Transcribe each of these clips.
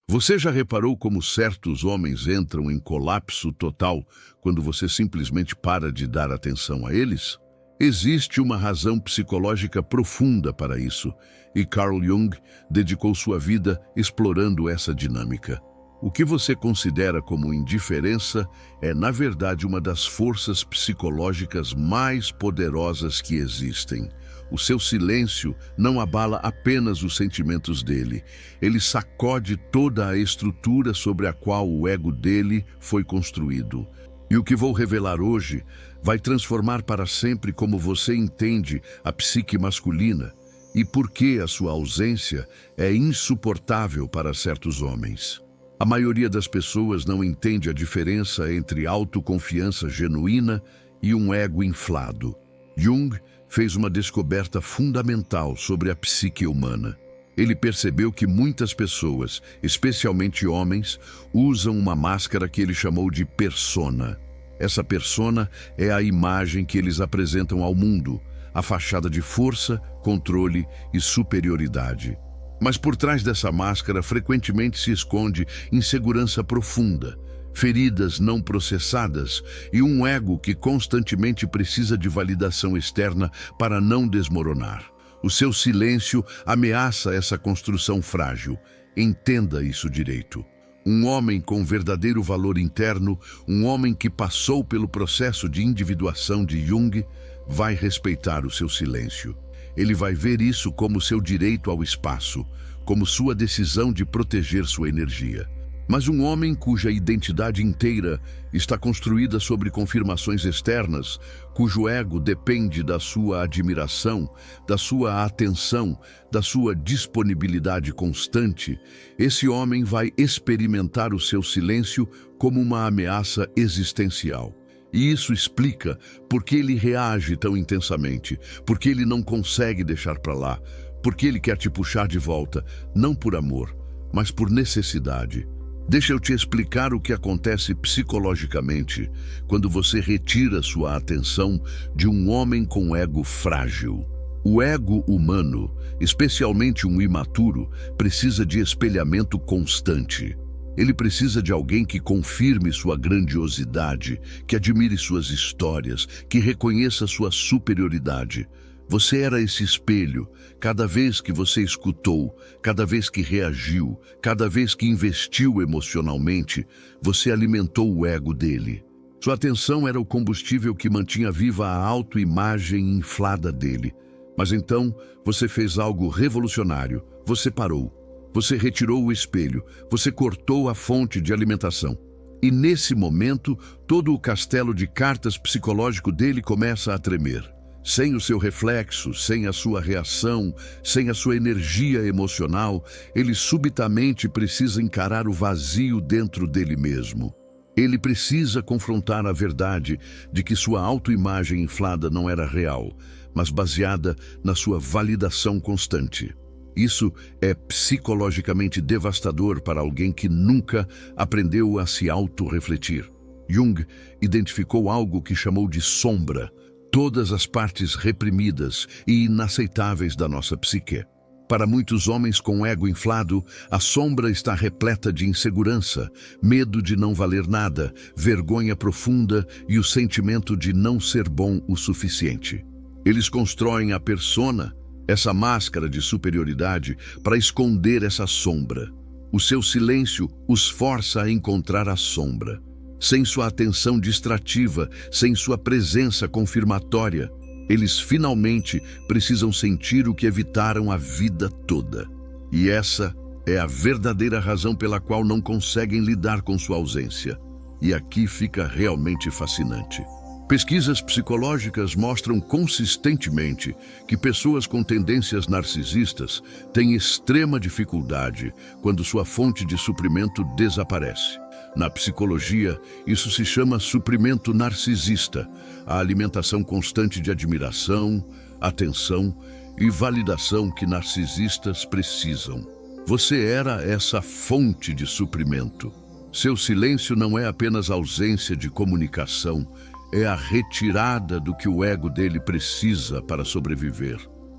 Você já reparou como certos homens entram em colapso total quando você simplesmente para de dar atenção a eles? Existe uma razão psicológica profunda para isso, e Carl Jung dedicou sua vida explorando essa dinâmica. O que você considera como indiferença é, na verdade, uma das forças psicológicas mais poderosas que existem. O seu silêncio não abala apenas os sentimentos dele. Ele sacode toda a estrutura sobre a qual o ego dele foi construído. E o que vou revelar hoje vai transformar para sempre como você entende a psique masculina e por que a sua ausência é insuportável para certos homens. A maioria das pessoas não entende a diferença entre autoconfiança genuína e um ego inflado. Jung fez uma descoberta fundamental sobre a psique humana. Ele percebeu que muitas pessoas, especialmente homens, usam uma máscara que ele chamou de persona. Essa persona é a imagem que eles apresentam ao mundo, a fachada de força, controle e superioridade. Mas por trás dessa máscara frequentemente se esconde insegurança profunda, feridas não processadas e um ego que constantemente precisa de validação externa para não desmoronar. O seu silêncio ameaça essa construção frágil. Entenda isso direito. Um homem com verdadeiro valor interno, um homem que passou pelo processo de individuação de Jung, vai respeitar o seu silêncio. Ele vai ver isso como seu direito ao espaço, como sua decisão de proteger sua energia. Mas um homem cuja identidade inteira está construída sobre confirmações externas, cujo ego depende da sua admiração, da sua atenção, da sua disponibilidade constante, esse homem vai experimentar o seu silêncio como uma ameaça existencial. E isso explica por que ele reage tão intensamente, por que ele não consegue deixar para lá, por que ele quer te puxar de volta, não por amor, mas por necessidade. Deixa eu te explicar o que acontece psicologicamente quando você retira sua atenção de um homem com ego frágil. O ego humano, especialmente um imaturo, precisa de espelhamento constante. Ele precisa de alguém que confirme sua grandiosidade, que admire suas histórias, que reconheça sua superioridade. Você era esse espelho. Cada vez que você escutou, cada vez que reagiu, cada vez que investiu emocionalmente, você alimentou o ego dele. Sua atenção era o combustível que mantinha viva a autoimagem inflada dele. Mas então, você fez algo revolucionário. Você parou. Você retirou o espelho. Você cortou a fonte de alimentação. E nesse momento, todo o castelo de cartas psicológico dele começa a tremer. Sem o seu reflexo, sem a sua reação, sem a sua energia emocional, ele subitamente precisa encarar o vazio dentro dele mesmo. Ele precisa confrontar a verdade de que sua autoimagem inflada não era real, mas baseada na sua validação constante. Isso é psicologicamente devastador para alguém que nunca aprendeu a se autorrefletir. Jung identificou algo que chamou de sombra, todas as partes reprimidas e inaceitáveis da nossa psique. Para muitos homens com ego inflado, a sombra está repleta de insegurança, medo de não valer nada, vergonha profunda e o sentimento de não ser bom o suficiente. Eles constroem a persona, essa máscara de superioridade, para esconder essa sombra. O seu silêncio os força a encontrar a sombra. Sem sua atenção distrativa, sem sua presença confirmatória, eles finalmente precisam sentir o que evitaram a vida toda. E essa é a verdadeira razão pela qual não conseguem lidar com sua ausência. E aqui fica realmente fascinante. Pesquisas psicológicas mostram consistentemente que pessoas com tendências narcisistas têm extrema dificuldade quando sua fonte de suprimento desaparece. Na psicologia, isso se chama suprimento narcisista, a alimentação constante de admiração, atenção e validação que narcisistas precisam. Você era essa fonte de suprimento. Seu silêncio não é apenas ausência de comunicação, é a retirada do que o ego dele precisa para sobreviver.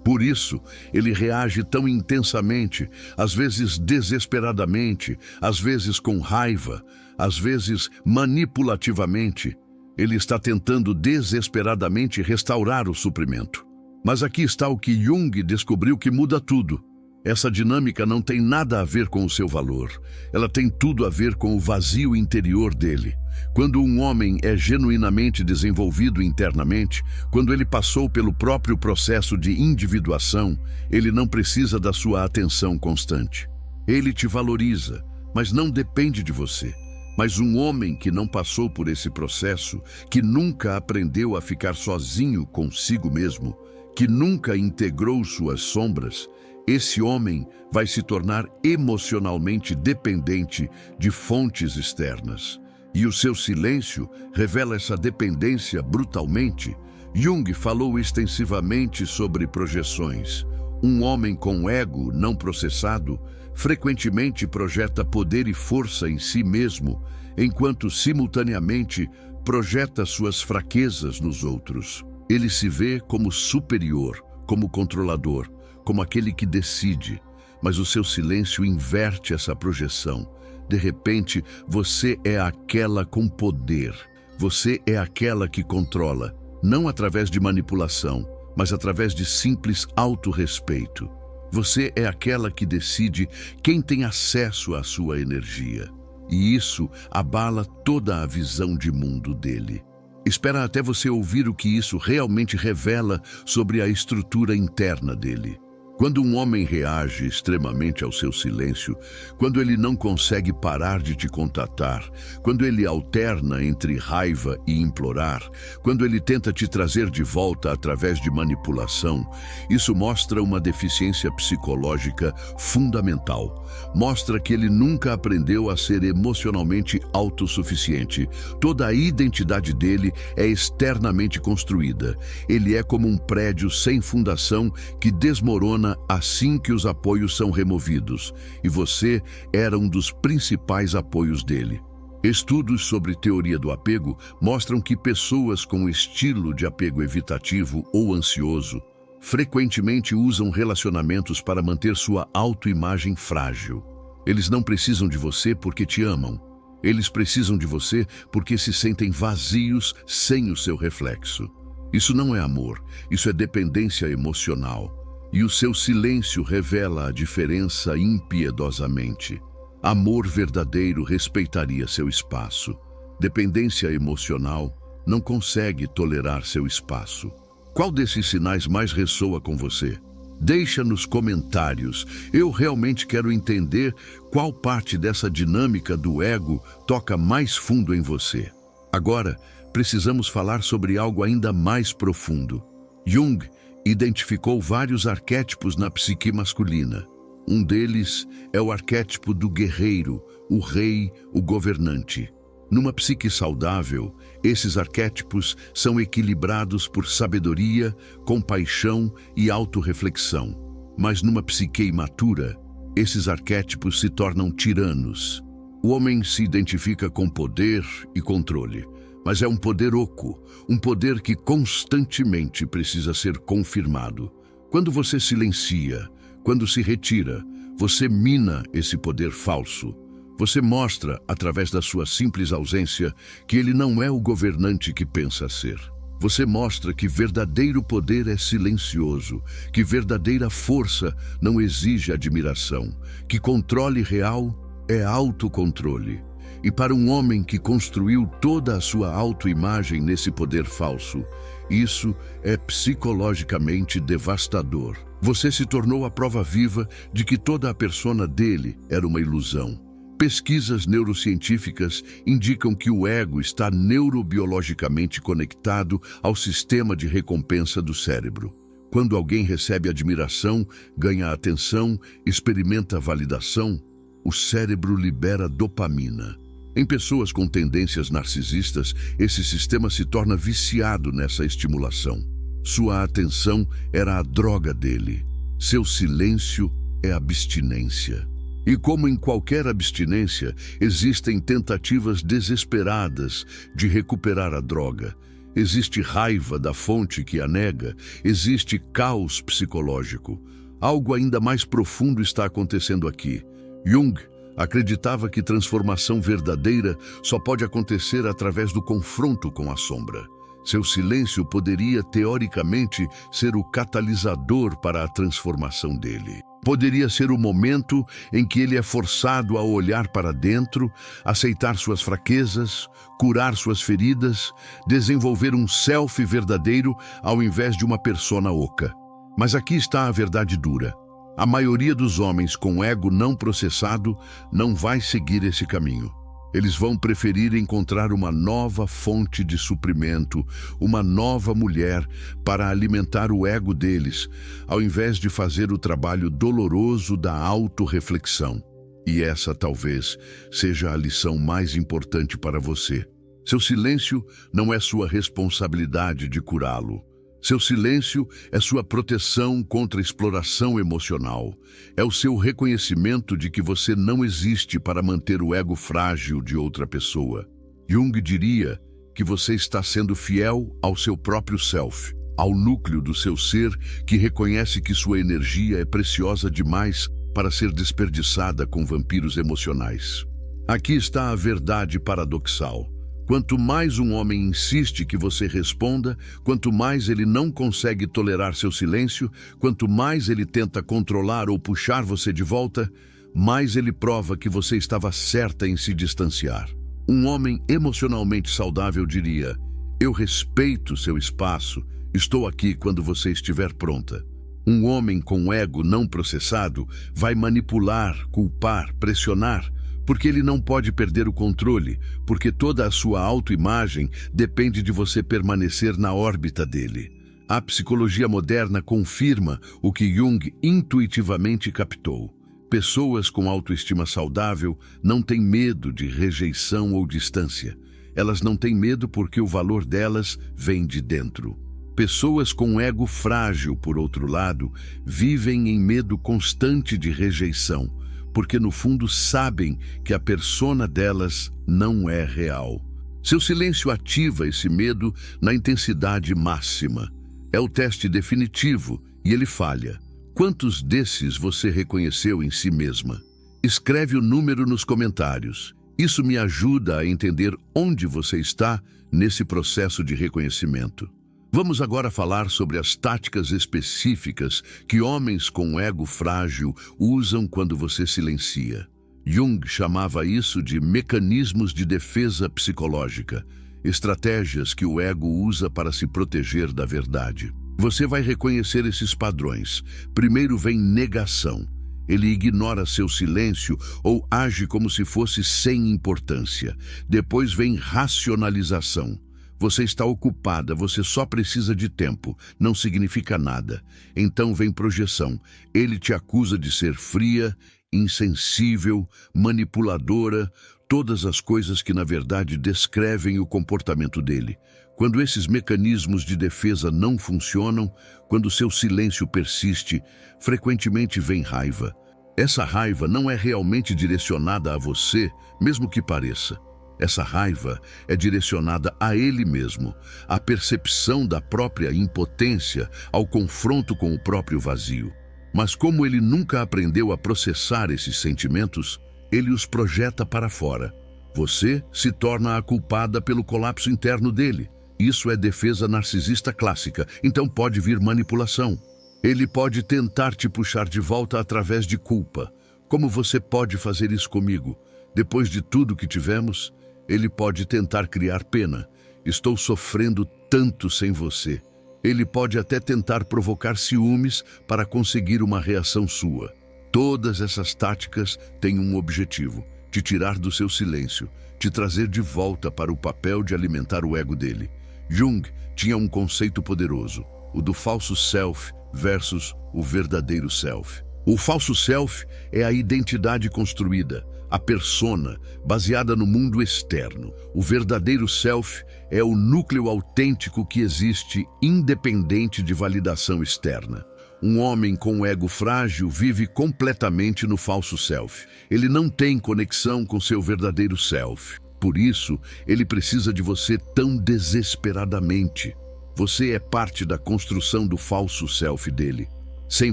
Por isso, ele reage tão intensamente, às vezes desesperadamente, às vezes com raiva, às vezes manipulativamente. Ele está tentando desesperadamente restaurar o suprimento. Mas aqui está o que Jung descobriu que muda tudo. Essa dinâmica não tem nada a ver com o seu valor. Ela tem tudo a ver com o vazio interior dele. Quando um homem é genuinamente desenvolvido internamente, quando ele passou pelo próprio processo de individuação, ele não precisa da sua atenção constante. Ele te valoriza, mas não depende de você. Mas um homem que não passou por esse processo, que nunca aprendeu a ficar sozinho consigo mesmo, que nunca integrou suas sombras, esse homem vai se tornar emocionalmente dependente de fontes externas. E o seu silêncio revela essa dependência brutalmente. Jung falou extensivamente sobre projeções. Um homem com ego não processado frequentemente projeta poder e força em si mesmo, enquanto simultaneamente projeta suas fraquezas nos outros. Ele se vê como superior, como controlador, como aquele que decide, mas o seu silêncio inverte essa projeção. De repente, você é aquela com poder. Você é aquela que controla, não através de manipulação, mas através de simples autorrespeito. Você é aquela que decide quem tem acesso à sua energia. E isso abala toda a visão de mundo dele. Espera até você ouvir o que isso realmente revela sobre a estrutura interna dele. Quando um homem reage extremamente ao seu silêncio, quando ele não consegue parar de te contatar, quando ele alterna entre raiva e implorar, quando ele tenta te trazer de volta através de manipulação, isso mostra uma deficiência psicológica fundamental. Mostra que ele nunca aprendeu a ser emocionalmente autossuficiente. Toda a identidade dele é externamente construída. Ele é como um prédio sem fundação que desmorona assim que os apoios são removidos, e você era um dos principais apoios dele. Estudos sobre teoria do apego mostram que pessoas com estilo de apego evitativo ou ansioso frequentemente usam relacionamentos para manter sua autoimagem frágil. Eles não precisam de você porque te amam. Eles precisam de você porque se sentem vazios sem o seu reflexo. Isso não é amor, isso é dependência emocional. E o seu silêncio revela a diferença impiedosamente. Amor verdadeiro respeitaria seu espaço. Dependência emocional não consegue tolerar seu espaço. Qual desses sinais mais ressoa com você? Deixa nos comentários. Eu realmente quero entender qual parte dessa dinâmica do ego toca mais fundo em você. Agora, precisamos falar sobre algo ainda mais profundo. Jung identificou vários arquétipos na psique masculina. Um deles é o arquétipo do guerreiro, o rei, o governante. Numa psique saudável, esses arquétipos são equilibrados por sabedoria, compaixão e autorreflexão. Mas numa psique imatura, esses arquétipos se tornam tiranos. O homem se identifica com poder e controle, mas é um poder oco, um poder que constantemente precisa ser confirmado. Quando você silencia, quando se retira, você mina esse poder falso. Você mostra, através da sua simples ausência, que ele não é o governante que pensa ser. Você mostra que verdadeiro poder é silencioso, que verdadeira força não exige admiração, que controle real é autocontrole. E para um homem que construiu toda a sua autoimagem nesse poder falso, isso é psicologicamente devastador. Você se tornou a prova viva de que toda a persona dele era uma ilusão. Pesquisas neurocientíficas indicam que o ego está neurobiologicamente conectado ao sistema de recompensa do cérebro. Quando alguém recebe admiração, ganha atenção, experimenta validação, o cérebro libera dopamina. Em pessoas com tendências narcisistas, esse sistema se torna viciado nessa estimulação. Sua atenção era a droga dele. Seu silêncio é abstinência. E como em qualquer abstinência, existem tentativas desesperadas de recuperar a droga. Existe raiva da fonte que a nega, existe caos psicológico. Algo ainda mais profundo está acontecendo aqui. Jung acreditava que transformação verdadeira só pode acontecer através do confronto com a sombra. Seu silêncio poderia, teoricamente, ser o catalisador para a transformação dele. Poderia ser o momento em que ele é forçado a olhar para dentro, aceitar suas fraquezas, curar suas feridas, desenvolver um self verdadeiro ao invés de uma persona oca. Mas aqui está a verdade dura. A maioria dos homens com ego não processado não vai seguir esse caminho. Eles vão preferir encontrar uma nova fonte de suprimento, uma nova mulher para alimentar o ego deles, ao invés de fazer o trabalho doloroso da autorreflexão. E essa talvez seja a lição mais importante para você. Seu silêncio não é sua responsabilidade de curá-lo. Seu silêncio é sua proteção contra a exploração emocional. É o seu reconhecimento de que você não existe para manter o ego frágil de outra pessoa. Jung diria que você está sendo fiel ao seu próprio self, ao núcleo do seu ser que reconhece que sua energia é preciosa demais para ser desperdiçada com vampiros emocionais. Aqui está a verdade paradoxal. Quanto mais um homem insiste que você responda, quanto mais ele não consegue tolerar seu silêncio, quanto mais ele tenta controlar ou puxar você de volta, mais ele prova que você estava certa em se distanciar. Um homem emocionalmente saudável diria: "Eu respeito seu espaço, estou aqui quando você estiver pronta." Um homem com ego não processado vai manipular, culpar, pressionar, porque ele não pode perder o controle, porque toda a sua autoimagem depende de você permanecer na órbita dele. A psicologia moderna confirma o que Jung intuitivamente captou. Pessoas com autoestima saudável não têm medo de rejeição ou distância. Elas não têm medo porque o valor delas vem de dentro. Pessoas com ego frágil, por outro lado, vivem em medo constante de rejeição, porque no fundo sabem que a persona delas não é real. Seu silêncio ativa esse medo na intensidade máxima. É o teste definitivo e ele falha. Quantos desses você reconheceu em si mesma? Escreve o número nos comentários. Isso me ajuda a entender onde você está nesse processo de reconhecimento. Vamos agora falar sobre as táticas específicas que homens com ego frágil usam quando você silencia. Jung chamava isso de mecanismos de defesa psicológica, estratégias que o ego usa para se proteger da verdade. Você vai reconhecer esses padrões. Primeiro vem negação. Ele ignora seu silêncio ou age como se fosse sem importância. Depois vem racionalização. Você está ocupada, você só precisa de tempo, não significa nada. Então vem projeção. Ele te acusa de ser fria, insensível, manipuladora, todas as coisas que na verdade descrevem o comportamento dele. Quando esses mecanismos de defesa não funcionam, quando seu silêncio persiste, frequentemente vem raiva. Essa raiva não é realmente direcionada a você, mesmo que pareça. Essa raiva é direcionada a ele mesmo, à percepção da própria impotência, ao confronto com o próprio vazio. Mas como ele nunca aprendeu a processar esses sentimentos, ele os projeta para fora. Você se torna a culpada pelo colapso interno dele. Isso é defesa narcisista clássica, então pode vir manipulação. Ele pode tentar te puxar de volta através de culpa. Como você pode fazer isso comigo? Depois de tudo que tivemos, ele pode tentar criar pena. Estou sofrendo tanto sem você. Ele pode até tentar provocar ciúmes para conseguir uma reação sua. Todas essas táticas têm um objetivo: te tirar do seu silêncio, te trazer de volta para o papel de alimentar o ego dele. Jung tinha um conceito poderoso, o do falso self versus o verdadeiro self. O falso self é a identidade construída, a persona, baseada no mundo externo. O verdadeiro self é o núcleo autêntico que existe, independente de validação externa. Um homem com ego frágil vive completamente no falso self. Ele não tem conexão com seu verdadeiro self. Por isso, ele precisa de você tão desesperadamente. Você é parte da construção do falso self dele. Sem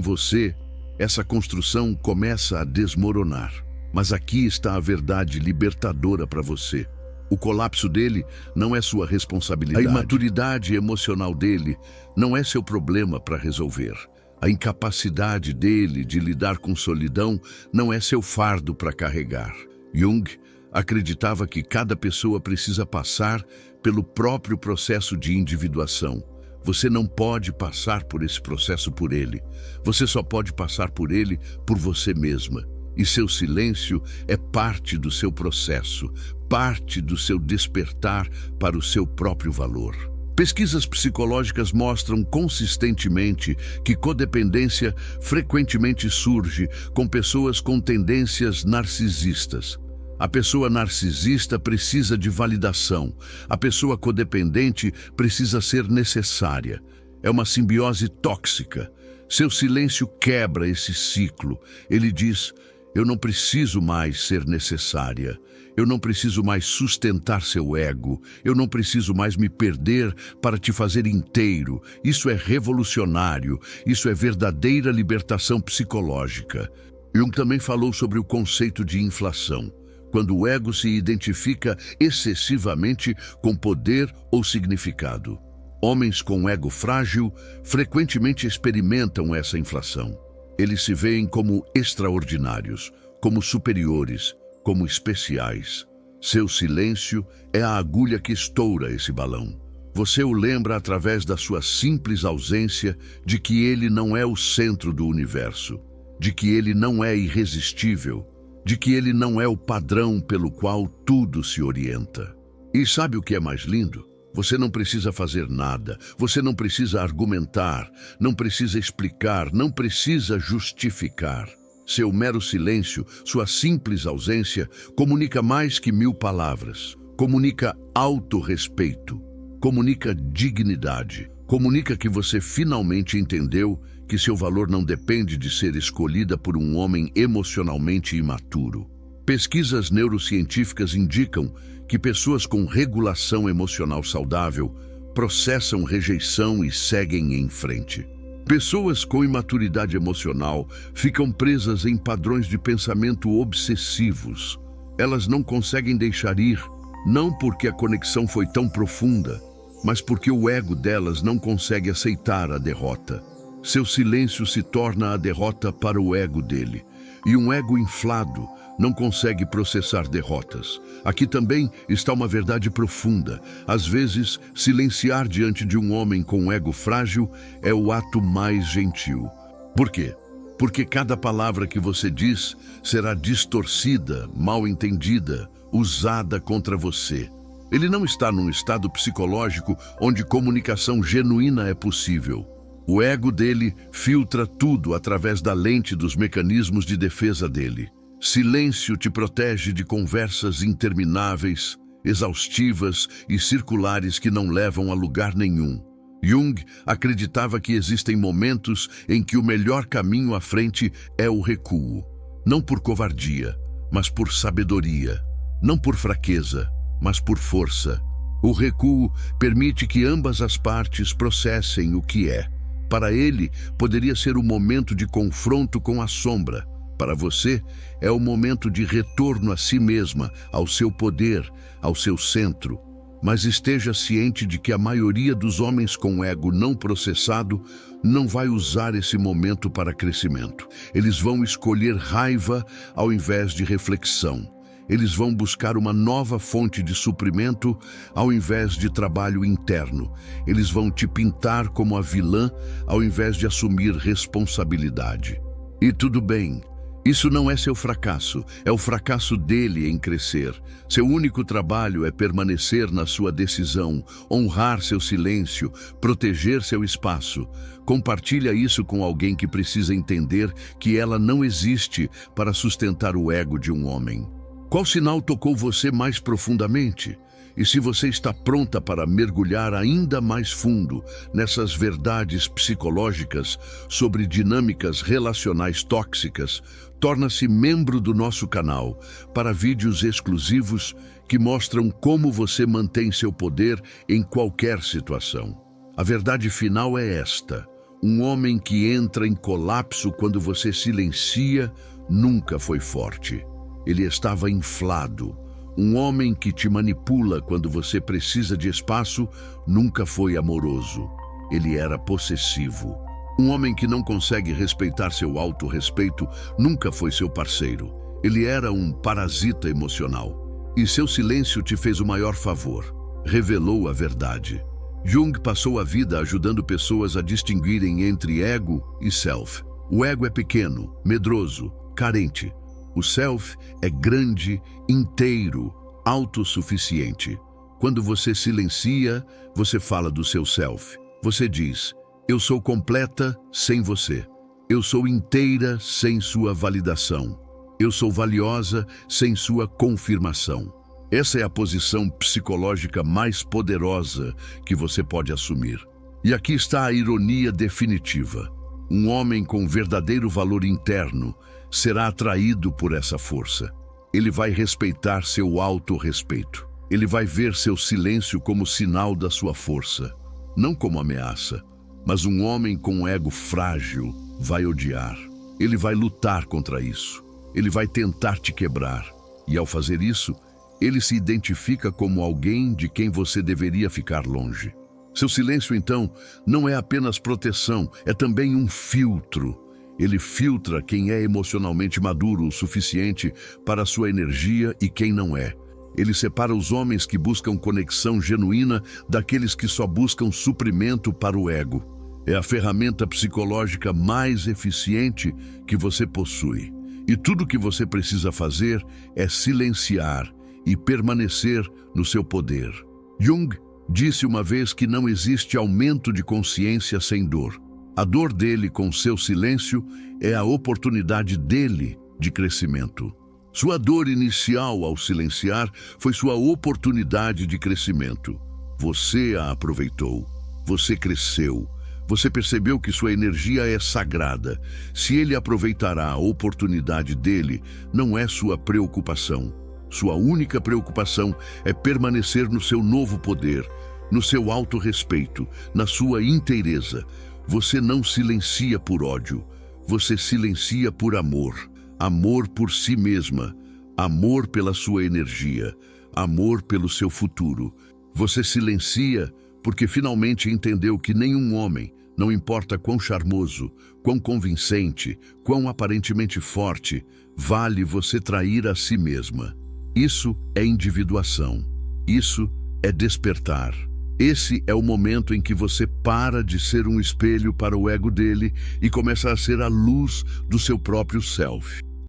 você, essa construção começa a desmoronar. Mas aqui está a verdade libertadora para você. O colapso dele não é sua responsabilidade. A imaturidade emocional dele não é seu problema para resolver. A incapacidade dele de lidar com solidão não é seu fardo para carregar. Jung acreditava que cada pessoa precisa passar pelo próprio processo de individuação. Você não pode passar por esse processo por ele. Você só pode passar por ele por você mesma. E seu silêncio é parte do seu processo, parte do seu despertar para o seu próprio valor. Pesquisas psicológicas mostram consistentemente que codependência frequentemente surge com pessoas com tendências narcisistas. A pessoa narcisista precisa de validação. A pessoa codependente precisa ser necessária. É uma simbiose tóxica. Seu silêncio quebra esse ciclo. Ele diz: eu não preciso mais ser necessária. Eu não preciso mais sustentar seu ego. Eu não preciso mais me perder para te fazer inteiro. Isso é revolucionário. Isso é verdadeira libertação psicológica. Jung também falou sobre o conceito de inflação, quando o ego se identifica excessivamente com poder ou significado. Homens com ego frágil frequentemente experimentam essa inflação. Eles se veem como extraordinários, como superiores, como especiais. Seu silêncio é a agulha que estoura esse balão. Você o lembra através da sua simples ausência de que ele não é o centro do universo, de que ele não é irresistível, de que ele não é o padrão pelo qual tudo se orienta. E sabe o que é mais lindo? Você não precisa fazer nada, você não precisa argumentar, não precisa explicar, não precisa justificar. Seu mero silêncio, sua simples ausência, comunica mais que 1000 palavras. Comunica autorrespeito, comunica dignidade, comunica que você finalmente entendeu que seu valor não depende de ser escolhida por um homem emocionalmente imaturo. Pesquisas neurocientíficas indicam que pessoas com regulação emocional saudável processam rejeição e seguem em frente. Pessoas com imaturidade emocional ficam presas em padrões de pensamento obsessivos. Elas não conseguem deixar ir, não porque a conexão foi tão profunda, mas porque o ego delas não consegue aceitar a derrota. Seu silêncio se torna a derrota para o ego dele. E um ego inflado não consegue processar derrotas. Aqui também está uma verdade profunda. Às vezes, silenciar diante de um homem com um ego frágil é o ato mais gentil. Por quê? Porque cada palavra que você diz será distorcida, mal entendida, usada contra você. Ele não está num estado psicológico onde comunicação genuína é possível. O ego dele filtra tudo através da lente dos mecanismos de defesa dele. Silêncio te protege de conversas intermináveis, exaustivas e circulares que não levam a lugar nenhum. Jung acreditava que existem momentos em que o melhor caminho à frente é o recuo. Não por covardia, mas por sabedoria. Não por fraqueza, mas por força. O recuo permite que ambas as partes processem o que é. Para ele, poderia ser o momento de confronto com a sombra. Para você, é o momento de retorno a si mesma, ao seu poder, ao seu centro. Mas esteja ciente de que a maioria dos homens com ego não processado não vai usar esse momento para crescimento. Eles vão escolher raiva ao invés de reflexão. Eles vão buscar uma nova fonte de suprimento ao invés de trabalho interno. Eles vão te pintar como a vilã ao invés de assumir responsabilidade. E tudo bem, isso não é seu fracasso, é o fracasso dele em crescer. Seu único trabalho é permanecer na sua decisão, honrar seu silêncio, proteger seu espaço. Compartilha isso com alguém que precisa entender que ela não existe para sustentar o ego de um homem. Qual sinal tocou você mais profundamente? E se você está pronta para mergulhar ainda mais fundo nessas verdades psicológicas sobre dinâmicas relacionais tóxicas, torna-se membro do nosso canal para vídeos exclusivos que mostram como você mantém seu poder em qualquer situação. A verdade final é esta: um homem que entra em colapso quando você silencia nunca foi forte. Ele estava inflado. Um homem que te manipula quando você precisa de espaço nunca foi amoroso. Ele era possessivo. Um homem que não consegue respeitar seu autorrespeito nunca foi seu parceiro. Ele era um parasita emocional. E seu silêncio te fez o maior favor. Revelou a verdade. Jung passou a vida ajudando pessoas a distinguirem entre ego e self. O ego é pequeno, medroso, carente. O self é grande, inteiro, autossuficiente. Quando você silencia, você fala do seu self. Você diz: eu sou completa sem você. Eu sou inteira sem sua validação. Eu sou valiosa sem sua confirmação. Essa é a posição psicológica mais poderosa que você pode assumir. E aqui está a ironia definitiva. Um homem com verdadeiro valor interno será atraído por essa força. Ele vai respeitar seu autorrespeito. Ele vai ver seu silêncio como sinal da sua força, não como ameaça. Mas um homem com um ego frágil vai odiar. Ele vai lutar contra isso. Ele vai tentar te quebrar. E ao fazer isso, ele se identifica como alguém de quem você deveria ficar longe. Seu silêncio, então, não é apenas proteção, é também um filtro. Ele filtra quem é emocionalmente maduro o suficiente para a sua energia e quem não é. Ele separa os homens que buscam conexão genuína daqueles que só buscam suprimento para o ego. É a ferramenta psicológica mais eficiente que você possui. E tudo o que você precisa fazer é silenciar e permanecer no seu poder. Jung disse uma vez que não existe aumento de consciência sem dor. A dor dele com seu silêncio é a oportunidade dele de crescimento. Sua dor inicial ao silenciar foi sua oportunidade de crescimento. Você a aproveitou. Você cresceu. Você percebeu que sua energia é sagrada. Se ele aproveitará a oportunidade dele, não é sua preocupação. Sua única preocupação é permanecer no seu novo poder, no seu autorrespeito, na sua inteireza. Você não silencia por ódio. Você silencia por amor. Amor por si mesma. Amor pela sua energia. Amor pelo seu futuro. Você silencia porque finalmente entendeu que nenhum homem, não importa quão charmoso, quão convincente, quão aparentemente forte, vale você trair a si mesma. Isso é individuação. Isso é despertar. Esse é o momento em que você para de ser um espelho para o ego dele e começa a ser a luz do seu próprio self.